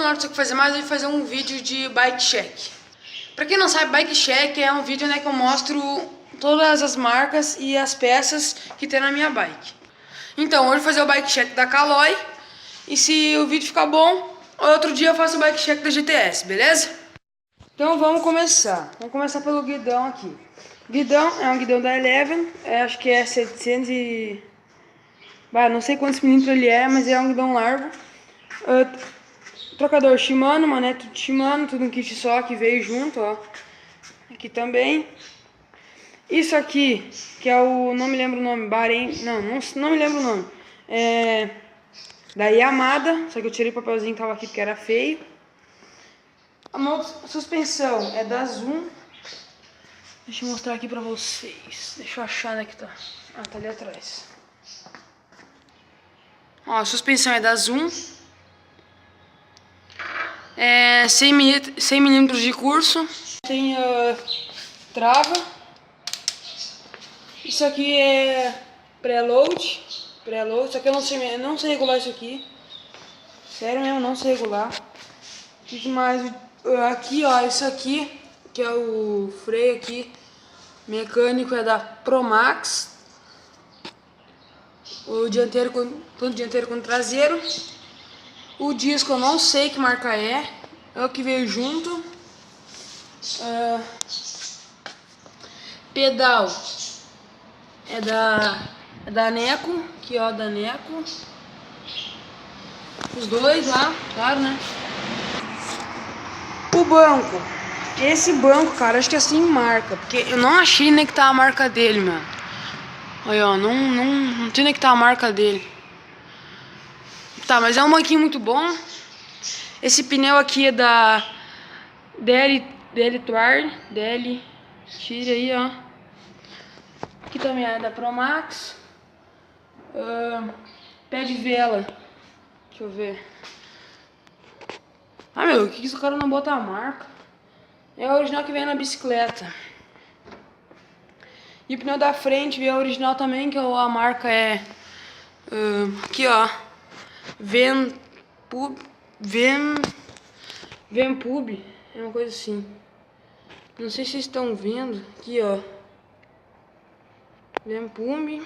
na hora de fazer mais, eu vou fazer um vídeo de bike check. Pra quem não sabe, bike check é um vídeo, né, que eu mostro todas as marcas e as peças que tem na minha bike. Então, hoje eu vou fazer o bike check da Caloi. E se o vídeo ficar bom, outro dia eu faço o bike check da GTS, beleza? Então vamos começar. Vamos começar pelo guidão aqui. Guidão é um guidão da Eleven, acho que é 700 e... não sei quantos milímetros ele é, mas é um guidão largo. Trocador Shimano, manete Shimano, tudo um kit só que veio junto, ó. Aqui também. Isso aqui, que é o... não me lembro o nome, Bahrein... Não me lembro o nome. É... da Yamada, só que eu tirei o papelzinho que tava aqui porque era feio. A suspensão é da Zoom. Deixa eu mostrar aqui pra vocês. Deixa eu achar onde é que tá. Ah, tá ali atrás. Ó, a suspensão é da Zoom. É 100 milímetros de curso. Tem trava. Isso aqui é pré-load. Só que eu não sei regular isso aqui. Sério mesmo, não sei regular. O que mais? Aqui, ó, isso aqui, que é o freio aqui, mecânico, é da Promax. O dianteiro, tanto dianteiro quanto traseiro. O disco eu não sei que marca é o que veio junto. Pedal é da Neco, aqui ó, da Neco. Os dois lá, claro, né? O banco. Esse banco, cara, acho que é assim marca, porque eu não achei nem que tá a marca dele, mano. Olha, ó, não tinha nem que tá a marca dele. Tá, mas é um banquinho muito bom. Esse pneu aqui é da DL Tour, DL, tira aí, ó. Aqui também é da Promax. Pé de vela. Deixa eu ver. Ah, meu, o que isso o cara não bota a marca? É o original que vem na bicicleta. E o pneu da frente é o original também, que a marca é... aqui, ó. Venpub. É uma coisa assim. Não sei se vocês estão vendo. Aqui, ó. Venpub.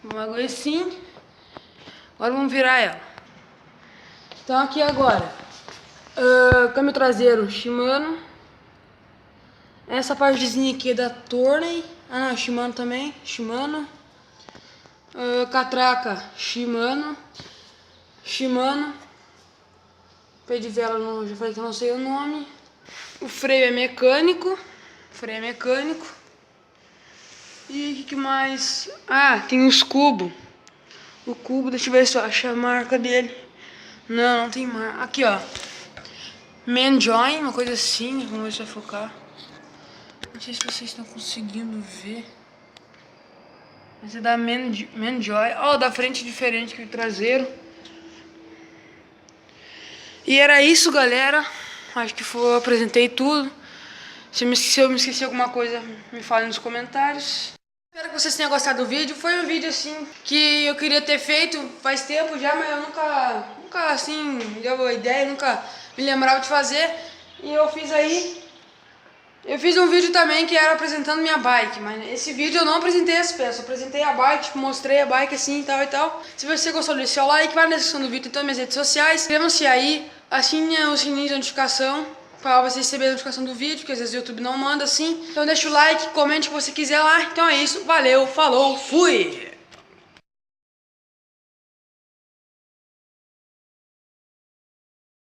Uma coisa assim. Agora vamos virar ela. Então aqui agora. Câmbio traseiro Shimano. Essa partezinha aqui é da Tourney. Ah não, Shimano também. Shimano. Catraca Shimano. Pé de vela, já falei que eu não sei o nome. O freio é mecânico. E o que mais? Ah, tem os cubos. O cubo, deixa eu ver se eu acho a marca dele. Não tem marca. Aqui, ó. Manjoin, uma coisa assim. Vamos ver se vai focar. Não sei se vocês estão conseguindo ver. Mas é da Manjoy. Ó, da frente diferente que o traseiro. E era isso, galera. Acho que eu apresentei tudo. Se eu me esqueci alguma coisa, me fale nos comentários. Espero que vocês tenham gostado do vídeo. Foi um vídeo assim que eu queria ter feito faz tempo já, mas eu nunca assim me deu a ideia, nunca me lembrava de fazer. E eu fiz aí. Eu fiz um vídeo também que era apresentando minha bike, mas esse vídeo eu não apresentei as peças, eu apresentei a bike, tipo, mostrei a bike assim e tal. Se você gostou, deixe seu like, vai na descrição do vídeo, então minhas redes sociais. Inscrevam-se aí, assinem o sininho de notificação para você receber a notificação do vídeo, porque às vezes o YouTube não manda assim. Então deixa o like, comente o que você quiser lá. Então é isso, valeu, falou, fui!